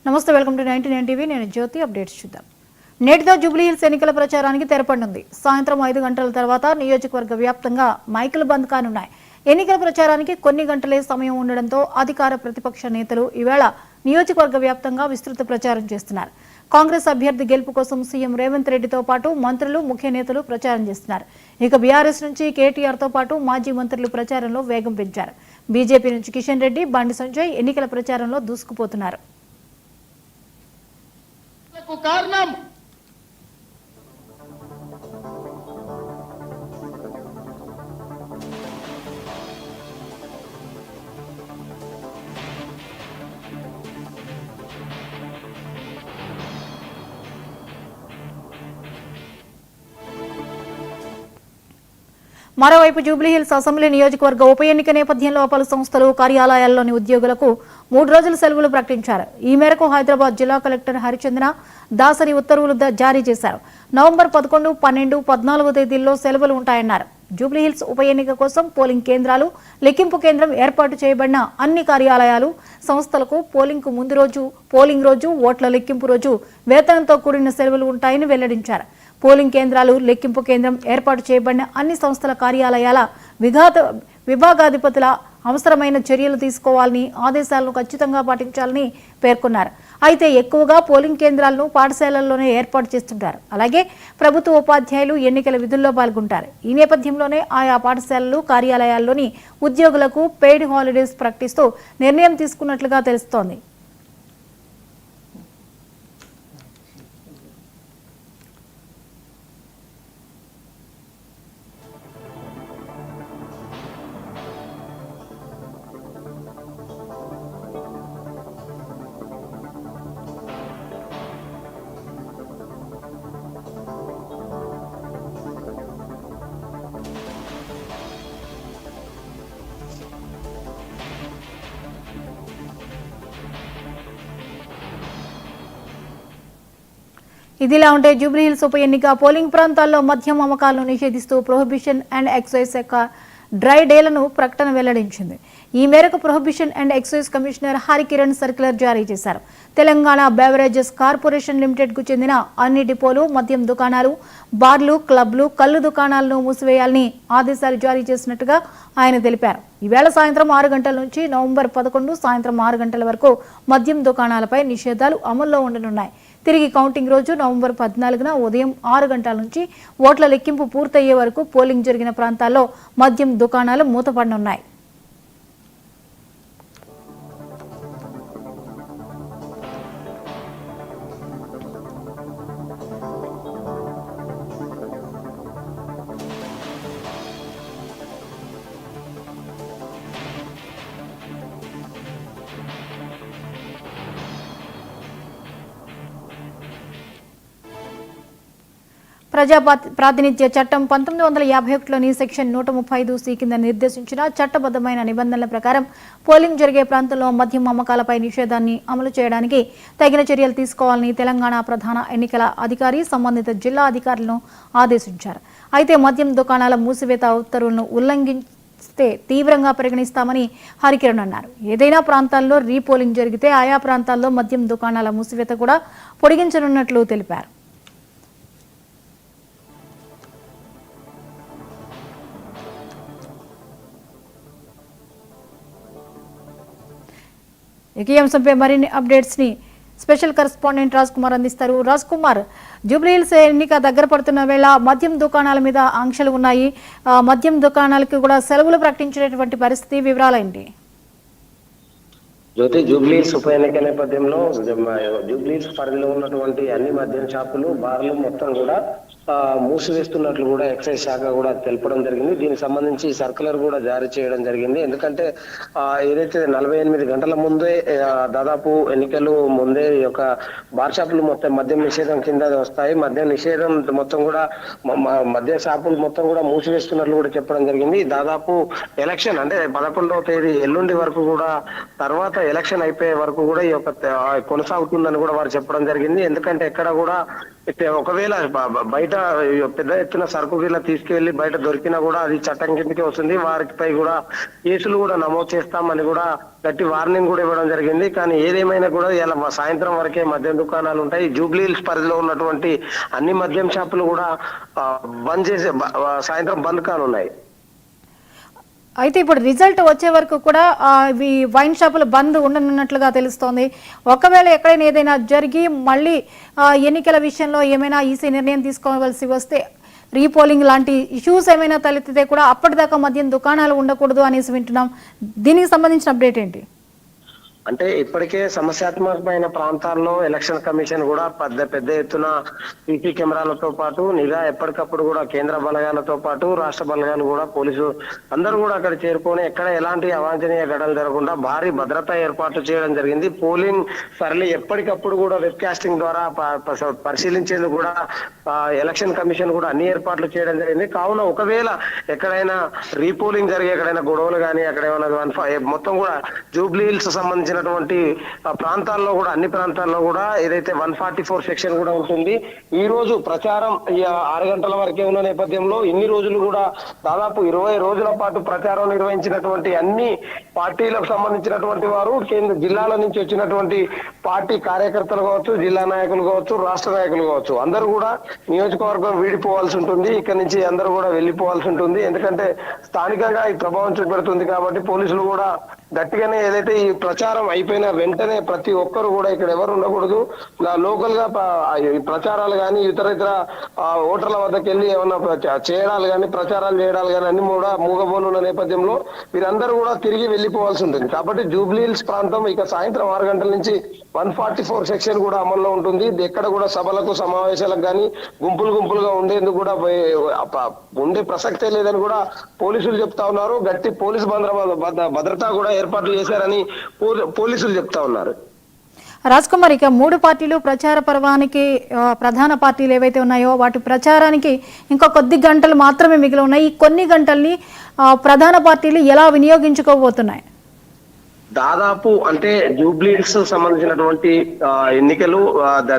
నమస్తే, welcome to 99 TV. నేను జ్యోతి. Updates చూద్దాం. నేటితో జూబ్లీహిల్స్ ఎన్నికల ప్రచారానికి తెరపడనుంది. సాయంత్రం 5 గంటల తర్వాత నియోజకవర్గ వ్యాప్తంగా మైకులు బంద్ కానున్నాయి. ఎన్నికల ప్రచారానికి కొన్ని గంటలే సమయం ఉండడంతో అధికార ప్రతిపక్ష నేతలు ఈవేళ నియోజకవర్గ వ్యాప్తంగా విస్తృత ప్రచారం చేస్తున్నారు. కాంగ్రెస్ అభ్యర్థి గెలుపు కోసం సీఎం రేవంత్ రెడ్డితో పాటు మంత్రులు, ముఖ్య నేతలు ప్రచారం చేస్తున్నారు. ఇక బీఆర్ఎస్ నుంచి కేటీఆర్తో పాటు మాజీ మంత్రులు ప్రచారంలో వేగం పెంచారు. బీజేపీ నుంచి కిషన్ రెడ్డి, బండి సంజయ్ ఎన్నికల ప్రచారంలో దూసుకుపోతున్నారు. కారణం మరోవైపు జూబ్లీహిల్స్ అసెంబ్లీ నియోజకవర్గ ఉప ఎన్నిక నేపథ్యంలో పలు సంస్థలు, కార్యాలయాల్లోని ఉద్యోగులకు 3 రోజుల సెలవులు ప్రకటించారు. ఈ మేరకు హైదరాబాద్ జిల్లా కలెక్టర్ హరిచంద్ర దాసరి ఉత్తర్వులు జారీ చేశారు. నవంబర్ 11, 12, 14 తేదీల్లో సెలవులు ఉంటాయన్నారు. జూబ్లీహిల్స్ ఉప ఎన్నిక కోసం పోలింగ్ కేంద్రాలు, లెక్కింపు కేంద్రం ఏర్పాటు చేయబడిన అన్ని కార్యాలయాలు, సంస్థలకు పోలింగ్ ముందు రోజు, పోలింగ్ రోజు, ఓట్ల లెక్కింపు రోజు వేతనంతో కూడిన సెలవులు ఉంటాయని వెల్లడించారు. పోలింగ్ కేంద్రాలు, లెక్కింపు కేంద్రం ఏర్పాటు చేయబడిన అన్ని సంస్థల కార్యాలయాల విభాగాధిపతుల అవసరమైన చర్యలు తీసుకోవాలని, ఆదేశాలను ఖచ్చితంగా పాటించాలని పేర్కొన్నారు. అయితే ఎక్కువగా పోలింగ్ కేంద్రాలను పాఠశాలల్లోనే ఏర్పాటు చేస్తుంటారు. అలాగే ప్రభుత్వ ఉపాధ్యాయులు ఎన్నికల విధుల్లో పాల్గొంటారు. ఈ నేపథ్యంలోనే ఆయా పాఠశాలలు, కార్యాలయాల్లోని ఉద్యోగులకు పెయిడ్ హాలిడేస్ ప్రకటిస్తూ నిర్ణయం తీసుకున్నట్లుగా తెలుస్తోంది. ఇదిలా ఉంటే జూబ్లీహిల్స్ ఉప ఎన్నిక పోలింగ్ ప్రాంతాల్లో మద్యం అమ్మకాలను నిషేధిస్తూ ప్రొహిబిషన్ అండ్ ఎక్సైజ్ శాఖ డ్రై డేలను ప్రకటన వెల్లడించింది. ఈ మేరకు prohibition and excise commissioner Harikiran circular జారీ చేశారు. తెలంగాణ బెవరేజెస్ కార్పొరేషన్ లిమిటెడ్కు చెందిన అన్ని డిపోలు, మద్యం దుకాణాలు, బార్లు, క్లబ్లు, కల్లు దుకాణాలను మూసివేయాలని ఆదేశాలు జారీ చేసినట్టుగా ఆయన తెలిపారు. ఈవేళ సాయంత్రం 6 గంటల నుంచి నవంబర్ 11 సాయంత్రం 6 గంటల వరకు మద్యం దుకాణాలపై నిషేధాలు అమల్లో ఉండనున్నాయి. తిరిగి కౌంటింగ్ రోజు నవంబర్ 14న ఉదయం 6 గంటల నుంచి ఓట్ల లెక్కింపు పూర్తయ్యే వరకు పోలింగ్ జరిగిన ప్రాంతాల్లో మద్యం దుకాణాలు మూతపడనున్నాయి. ప్రజా ప్రాతినిధ్య చట్టం 1951లోని సెక్షన్ 135C కింద నిర్దేశించిన చట్టబద్ధమైన నిబంధనల ప్రకారం పోలింగ్ జరిగే ప్రాంతంలో మద్యం అమ్మకాలపై నిషేధాన్ని అమలు చేయడానికి తగిన చర్యలు తీసుకోవాలని తెలంగాణ ప్రధాన ఎన్నికల అధికారి సంబంధిత జిల్లా అధికారులను ఆదేశించారు. అయితే మద్యం దుకాణాల మూసివేత ఉత్తర్వులను ఉల్లంఘిస్తే తీవ్రంగా పరిగణిస్తామని హరికిరణ్ అన్నారు. ఏదైనా ప్రాంతాల్లో రీపోలింగ్ జరిగితే ఆయా ప్రాంతాల్లో మద్యం దుకాణాల మూసివేత కూడా పొడిగించనున్నట్లు తెలిపారు. ఈ అంశంపై మరిన్ని అప్డేట్స్ ని స్పెషల్ కరెస్పాండెంట్ రాజ్ కుమార్ అందిస్తారు. రాజ్ కుమార్, జూబ్లీహిల్స్ ఎన్నిక దగ్గర పడుతున్న వేళ మద్యం దుకాణాల మీద ఆంక్షలు ఉన్నాయి. మద్యం దుకాణాలకు కూడా సెలవులు ప్రకటించినటువంటి పరిస్థితి, వివరాలేంటి? జ్యోతి, జూబ్లీహిల్స్ ఉప ఎన్నిక నేపథ్యంలో జూబ్లీహిల్స్ పరిధిలో ఉన్నటువంటి అన్ని మద్యం షాపులు, బార్లు మొత్తం కూడా మూసివేస్తున్నట్లు కూడా ఎక్సైజ్ శాఖ కూడా తెలపడం జరిగింది. దీనికి సంబంధించి సర్కులర్ కూడా జారీ చేయడం జరిగింది. ఎందుకంటే ఏదైతే 48 గంటల ముందే దాదాపు ఎన్నికలు ముందే ఈ యొక్క బార్ షాపులు మొత్తం మద్యం నిషేధం కింద వస్తాయి. మద్యం నిషేధం మొత్తం కూడా మద్యం షాపులు మొత్తం కూడా మూసివేస్తున్నట్లు కూడా చెప్పడం జరిగింది. దాదాపు ఎలక్షన్ అంటే 11వ తేదీ ఎల్లుండి వరకు కూడా, తర్వాత ఎలక్షన్ అయిపోయే వరకు కూడా ఈ యొక్క కొనసాగుతుందని కూడా వారు చెప్పడం జరిగింది. ఎందుకంటే ఎక్కడ కూడా ఒకవేళ బయట బయట పెద్ద ఎత్తున సరుకు గిట్ల తీసుకెళ్లి బయట దొరికినా కూడా అది చట్టం కిందకే వస్తుంది. వారిపై కూడా కేసులు కూడా నమోదు చేస్తామని కూడా గట్టి వార్నింగ్ కూడా ఇవ్వడం జరిగింది. కానీ ఏదేమైనా కూడా ఇలా సాయంత్రం వరకే మద్యం దుకాణాలు ఉంటాయి. జూబ్లీ హిల్స్ పరిధిలో ఉన్నటువంటి అన్ని మద్యం షాపులు కూడా బంద్ చేసే సాయంత్రం బంద్ కానున్నాయి. అయితే ఇప్పుడు రిజల్ట్ వచ్చే వరకు కూడా ఈ వైన్ షాపులు బంద్ ఉండనున్నట్లుగా తెలుస్తోంది. ఒకవేళ ఎక్కడైనా ఏదైనా జరిగి మళ్ళీ ఎన్నికల విషయంలో ఏమైనా ఈసీ నిర్ణయం తీసుకోవాల్సి వస్తే రీపోలింగ్ లాంటి ఇష్యూస్ ఏమైనా తలెత్తితే కూడా అప్పటిదాకా మద్యం దుకాణాలు ఉండకూడదు అనేసి వింటున్నాం. దీనికి సంబంధించిన అప్డేట్ ఏంటి? అంటే ఇప్పటికే సమస్యాత్మకమైన ప్రాంతాల్లో ఎలక్షన్ కమిషన్ కూడా పెద్ద ఎత్తున సీసీ కెమెరాలతో పాటు నిఘా ఎప్పటికప్పుడు కూడా కేంద్ర బలగాలతో పాటు రాష్ట్ర బలగాలు కూడా పోలీసు అందరూ కూడా అక్కడ చేరుకొని ఎక్కడ ఎలాంటి అవాంఛనీయ ఘటనలు జరగకుండా భారీ భద్రతా ఏర్పాట్లు చేయడం జరిగింది. పోలింగ్ సరళి ఎప్పటికప్పుడు కూడా వెబ్ కాస్టింగ్ ద్వారా పరిశీలించేందుకు కూడా ఎలక్షన్ కమిషన్ కూడా అన్ని ఏర్పాట్లు చేయడం జరిగింది. కావున ఒకవేళ ఎక్కడైనా రీపోలింగ్ జరిగే ఎక్కడైనా గొడవలు కానీ అక్కడ ఏమైనా మొత్తం కూడా జూబ్లీ హిల్స్ సంబంధించిన ప్రాంతాల్లో కూడా అన్ని ప్రాంతాల్లో కూడా ఏదైతే 144 సెక్షన్ కూడా ఉంటుంది. ఈ రోజు ప్రచారం 6 గంటల వరకే ఉన్న నేపథ్యంలో ఇన్ని రోజులు కూడా దాదాపు 20 రోజుల పాటు ప్రచారం నిర్వహించినటువంటి అన్ని పార్టీలకు సంబంధించినటువంటి వారు జిల్లాల నుంచి వచ్చినటువంటి పార్టీ కార్యకర్తలు కావచ్చు, జిల్లా నాయకులు కావచ్చు, రాష్ట్ర నాయకులు కావచ్చు, అందరూ కూడా నియోజకవర్గం వీడిపోవాల్సి ఉంటుంది. ఇక్కడ నుంచి అందరూ కూడా వెళ్ళిపోవాల్సి ఉంటుంది. ఎందుకంటే స్థానికంగా ఈ ప్రభావం చూపెడుతుంది కాబట్టి పోలీసులు కూడా గట్టిగానే ఏదైతే ఈ ప్రచారం అయిపోయిన వెంటనే ప్రతి ఒక్కరు కూడా ఇక్కడ ఎవరు ఉండకూడదు. లోకల్ గా ప్రచారాలు కానీ ఇతర ఓటర్ల వద్దకు వెళ్ళి ఏమన్నా చేయడాలు కానీ ప్రచారాలు చేయడాలు కానీ అన్ని కూడా మూగబోనున్న నేపథ్యంలో వీరందరూ కూడా తిరిగి వెళ్ళిపోవాల్సి ఉంటుంది. కాబట్టి జూబ్లీ హిల్స్ ప్రాంతం ఇక సాయంత్రం 6 గంటల నుంచి 144 సెక్షన్ కూడా అమల్లో ఉంటుంది. ఎక్కడ కూడా సభలకు సమావేశాలకు కానీ గుంపులుగా ఉండేందుకు కూడా ఉండే ప్రసక్తే లేదని కూడా పోలీసులు చెప్తా ఉన్నారు. గట్టి పోలీసు భద్రత కూడా ఏర్పాట్లు చేశారని పోలీసులు చెప్తా ఉన్నారు. రాజ్ కుమార్, ఇక 3 పార్టీలు ప్రచార పర్వానికి ప్రధాన పార్టీలు ఏవైతే ఉన్నాయో వాటి ప్రచారానికి ఇంకా కొద్ది గంటలు మాత్రమే మిగిలి ఉన్నాయి. ఈ కొన్ని గంటల్ని ప్రధాన పార్టీలు ఎలా వినియోగించుకోబోతున్నాయి? దాదాపు అంటే జూబ్లీ హిల్స్ సంబంధించినటువంటి ఎన్నికలు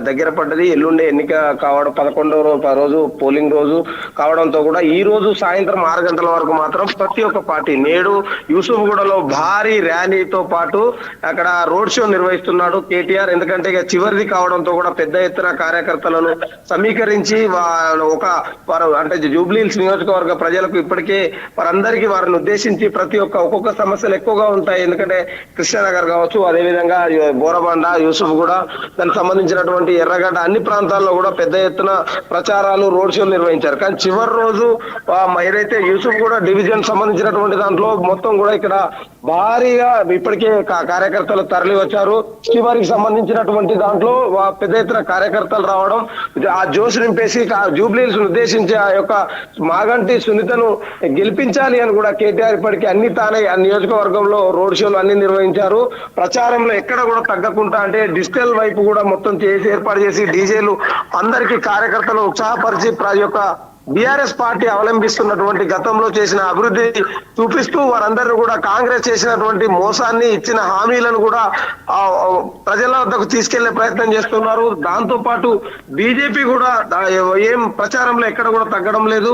దగ్గర పడ్డది. ఎల్లుండే ఎన్నిక కావడం 11వ రోజు పోలింగ్ రోజు కావడంతో కూడా ఈ రోజు సాయంత్రం 6 గంటల వరకు మాత్రం ప్రతి ఒక్క పార్టీ నేడు యూసుఫ్గూడలో భారీ ర్యాలీతో పాటు అక్కడ రోడ్ షో నిర్వహిస్తున్నాడు కేటీఆర్. ఎందుకంటే ఇక చివరిది కావడంతో కూడా పెద్ద ఎత్తున కార్యకర్తలను సమీకరించి అంటే జూబ్లీ హిల్స్ నియోజకవర్గ ప్రజలకు ఇప్పటికే వారందరికీ వారిని ఉద్దేశించి ఒక్కొక్క సమస్యలు ఎక్కువగా ఉంటాయి. ఎందుకంటే కృష్ణానగర్ కావచ్చు, అదేవిధంగా బోరబండ, యూసుఫ్గూడ, దానికి సంబంధించినటువంటి ఎర్రగడ్డ అన్ని ప్రాంతాల్లో కూడా పెద్ద ఎత్తున ప్రచారాలు రోడ్ షోలు నిర్వహించారు. కానీ చివరి రోజు ఏదైతే యూసుఫ్గూడ డివిజన్ సంబంధించినటువంటి దాంట్లో మొత్తం కూడా ఇక్కడ భారీగా ఇప్పటికే కార్యకర్తలు తరలి వచ్చారు. చివరికి సంబంధించినటువంటి దాంట్లో పెద్ద ఎత్తున కార్యకర్తలు రావడం ఆ జోష్ నింపేసి జూబ్లీ హిల్స్ ఉద్దేశించి ఆ యొక్క మాగంటి సునీతను గెలిపించాలి అని కూడా కేటీఆర్ ఇప్పటికీ తానే ఆ నియోజకవర్గంలో రోడ్ షోలు అన్ని నిర్వహించారు. ప్రచారంలో ఎక్కడ కూడా తగ్గకుండా అంటే డిజిటల్ వైపు కూడా మొత్తం ఏర్పాటు చేసి డీజేలు అందరికీ కార్యకర్తలు ఉత్సాహపరిచి యొక్క బీఆర్ఎస్ పార్టీ అవలంబిస్తున్నటువంటి గతంలో చేసిన అభివృద్ధి చూపిస్తూ వారందరూ కూడా కాంగ్రెస్ చేసినటువంటి మోసాన్ని ఇచ్చిన హామీలను కూడా ప్రజల వద్దకు తీసుకెళ్లే ప్రయత్నం చేస్తున్నారు. దాంతో పాటు బీజేపీ కూడా ఏం ప్రచారంలో ఎక్కడ కూడా తగ్గడం లేదు.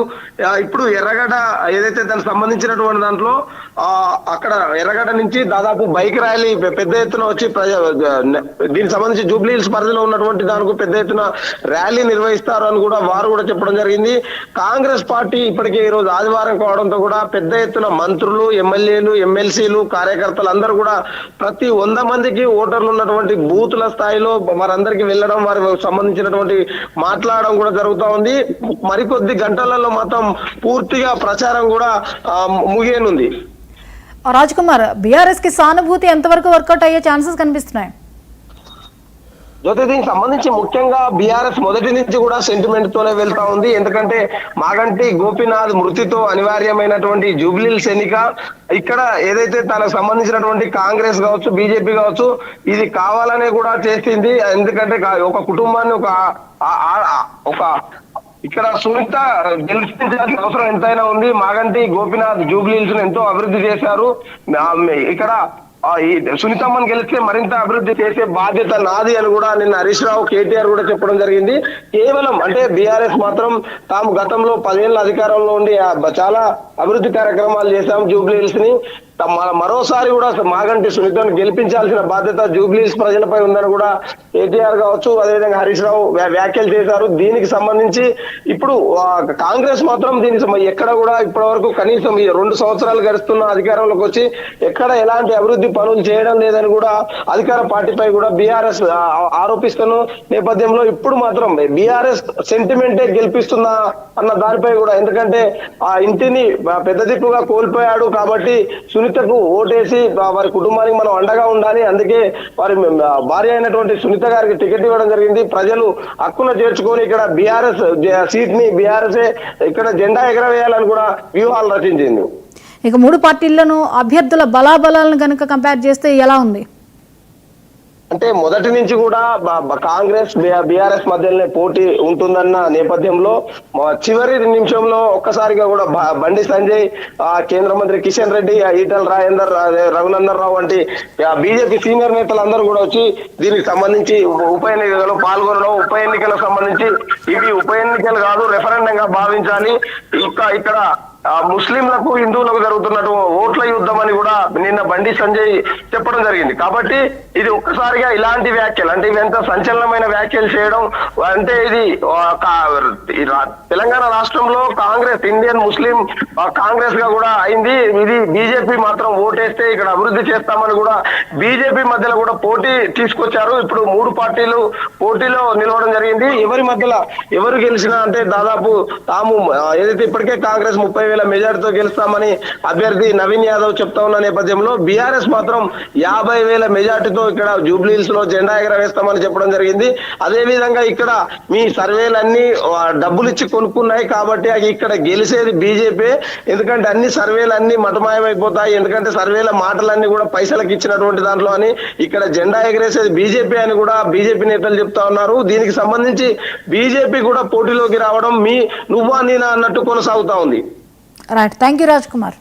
ఇప్పుడు ఎర్రగడ్డ ఏదైతే దానికి సంబంధించినటువంటి దాంట్లో అక్కడ ఎర్రగడ్డ నుంచి దాదాపు బైక్ ర్యాలీ పెద్ద ఎత్తున వచ్చి దీనికి సంబంధించి జూబ్లీ హిల్స్ పరిధిలో ఉన్నటువంటి దానికి పెద్ద ఎత్తున ర్యాలీ నిర్వహిస్తారు అని కూడా వారు కూడా చెప్పడం జరిగింది. కాంగ్రెస్ పార్టీ ఇప్పటికే ఈ రోజు ఆదివారం కావడంతో కూడా పెద్ద ఎత్తున మంత్రులు, ఎమ్మెల్యేలు, ఎమ్మెల్సీలు, కార్యకర్తలు అందరూ కూడా ప్రతి 100 మందికి ఓటర్లు ఉన్నటువంటి బూతుల స్థాయిలో వారందరికీ వెళ్ళడం, వారికి సంబంధించినటువంటి మాట్లాడడం కూడా జరుగుతూ ఉంది. మరికొద్ది గంటలలో మాత్రం పూర్తిగా ప్రచారం కూడా ముగియనుంది. రాజ్ కుమార్, బీఆర్ఎస్ కి సానుభూతి ఎంతవరకు వర్కౌట్ అయ్యే ఛాన్సెస్ కనిపిస్తున్నాయి? జ్యోతి, దీనికి సంబంధించి ముఖ్యంగా బీఆర్ఎస్ మొదటి నుంచి కూడా సెంటిమెంట్ తోనే వెళ్తా ఉంది. ఎందుకంటే మాగంటి గోపీనాథ్ మృతితో అనివార్యమైనటువంటి జూబ్లీ హిల్స్ ఎన్నిక ఇక్కడ ఏదైతే తనకు సంబంధించినటువంటి కాంగ్రెస్ కావచ్చు, బీజేపీ కావచ్చు, ఇది కావాలనే కూడా చేసింది. ఎందుకంటే ఒక కుటుంబాన్ని ఒక ఇక్కడ సునీత గెలిపించాల్సిన అవసరం ఎంతైనా ఉంది. మాగంటి గోపీనాథ్ జూబ్లీ హిల్స్ ఎంతో అభివృద్ధి చేశారు. ఇక్కడ ఈ సునీతమ్మని గెలిస్తే మరింత అభివృద్ధి చేసే బాధ్యత నాది అని కూడా నిన్న హరీష్ రావు కేటీఆర్ కూడా చెప్పడం జరిగింది. కేవలం అంటే బీఆర్ఎస్ మాత్రం తాము గతంలో 10 ఏళ్ల అధికారంలో ఉండి చాలా అభివృద్ధి కార్యక్రమాలు చేశాం జూబ్లీహిల్స్ ని, మరోసారి కూడా మాగంటి సునీతను గెలిపించాల్సిన బాధ్యత జూబ్లీహిల్స్ ప్రజలపై ఉందని కూడా కేటీఆర్ కావచ్చు, అదేవిధంగా హరీష్ రావు వ్యాఖ్యలు చేశారు. దీనికి సంబంధించి ఇప్పుడు కాంగ్రెస్ మాత్రం దీనికి ఎక్కడ కూడా ఇప్పటి వరకు కనీసం ఈ 2 సంవత్సరాలు గడుస్తున్న అధికారంలోకి వచ్చి ఎక్కడ ఎలాంటి అభివృద్ధి పనులు చేయడం లేదని కూడా అధికార పార్టీపై కూడా బీఆర్ఎస్ ఆరోపిస్తున్న నేపథ్యంలో ఇప్పుడు మాత్రం బీఆర్ఎస్ సెంటిమెంటే గెలిపిస్తుందా అన్న దానిపై కూడా, ఎందుకంటే ఆ ఇంటిని పెద్ద దిక్కుగా కోల్పోయాడు కాబట్టి సునీతకు ఓటేసి వారి కుటుంబానికి మనం అండగా ఉండాలి, అందుకే వారి భార్య అయినటువంటి సునీత గారికి టికెట్ ఇవ్వడం జరిగింది. ప్రజలు హక్కున చేర్చుకొని ఇక్కడ బీఆర్ఎస్ సీట్ ని బీఆర్ఎస్ ఇక్కడ జెండా ఎగరవేయాలని కూడా వ్యూహాలు రచించింది. ఇక 3 పార్టీలను అభ్యర్థుల బలాబలాలను కనుక కంపేర్ చేస్తే ఎలా ఉంది? అంటే మొదటి నుంచి కూడా కాంగ్రెస్ బీఆర్ఎస్ మధ్యలోనే పోటీ ఉంటుందన్న నేపథ్యంలో చివరి నిమిషంలో ఒక్కసారిగా కూడా బండి సంజయ్, కేంద్ర మంత్రి కిషన్ రెడ్డి, ఈటల రాజేందర్, రఘునందన్ రావు వంటి బీజేపీ సీనియర్ నేతలందరూ కూడా వచ్చి దీనికి సంబంధించి ఉప ఎన్నికలో పాల్గొనడం, ఉప ఎన్నికలకు సంబంధించి ఇవి ఉప ఎన్నికలు కాదు రెఫరెండంగా భావించాలి, ఇక్కడ ముస్లింలకు హిందువులకు జరుగుతున్నట్టు ఓట్ల యుద్ధం అని కూడా నిన్న బండి సంజయ్ చెప్పడం జరిగింది. కాబట్టి ఇది ఒక్కసారిగా ఇలాంటి వ్యాఖ్యలు అంటే ఇవి ఎంత సంచలనమైన వ్యాఖ్యలు చేయడం అంటే ఇది తెలంగాణ రాష్ట్రంలో కాంగ్రెస్ ఇండియన్ ముస్లిం కాంగ్రెస్ గా కూడా అయింది. ఇది బీజేపీ మాత్రం ఓటేస్తే ఇక్కడ అభివృద్ధి చేస్తామని కూడా బీజేపీ మధ్యలో కూడా పోటీ తీసుకొచ్చారు. ఇప్పుడు 3 పార్టీలు పోటీలో నిలవడం జరిగింది. ఎవరి మధ్యలో ఎవరు గెలిచినా అంటే దాదాపు తాము ఏదైతే ఇప్పటికే కాంగ్రెస్ 30,000 మెజార్టీతో గెలుస్తామని అభ్యర్థి నవీన్ యాదవ్ చెప్తా ఉన్న నేపథ్యంలో బీఆర్ఎస్ మాత్రం 50,000 మెజార్టీతో ఇక్కడ జూబ్లీహిల్స్ లో జెండా ఎగరవేస్తామని చెప్పడం జరిగింది. అదే విధంగా ఇక్కడ మీ సర్వేలన్నీ డబ్బులు ఇచ్చి కొనుక్కున్నాయి కాబట్టి ఇక్కడ గెలిచేది బీజేపీ, ఎందుకంటే అన్ని సర్వేలు అన్ని మతమాయమైపోతాయి, ఎందుకంటే సర్వేల మాటలన్నీ కూడా పైసలకు ఇచ్చినటువంటి దాంట్లో అని ఇక్కడ జెండా ఎగరేసేది బీజేపీ అని కూడా బీజేపీ నేతలు చెప్తా ఉన్నారు. దీనికి సంబంధించి బీజేపీ కూడా పోటీలోకి రావడం నువ్వా నేనా అన్నట్టు కొనసాగుతా ఉంది. Right, thank you Raj Kumar.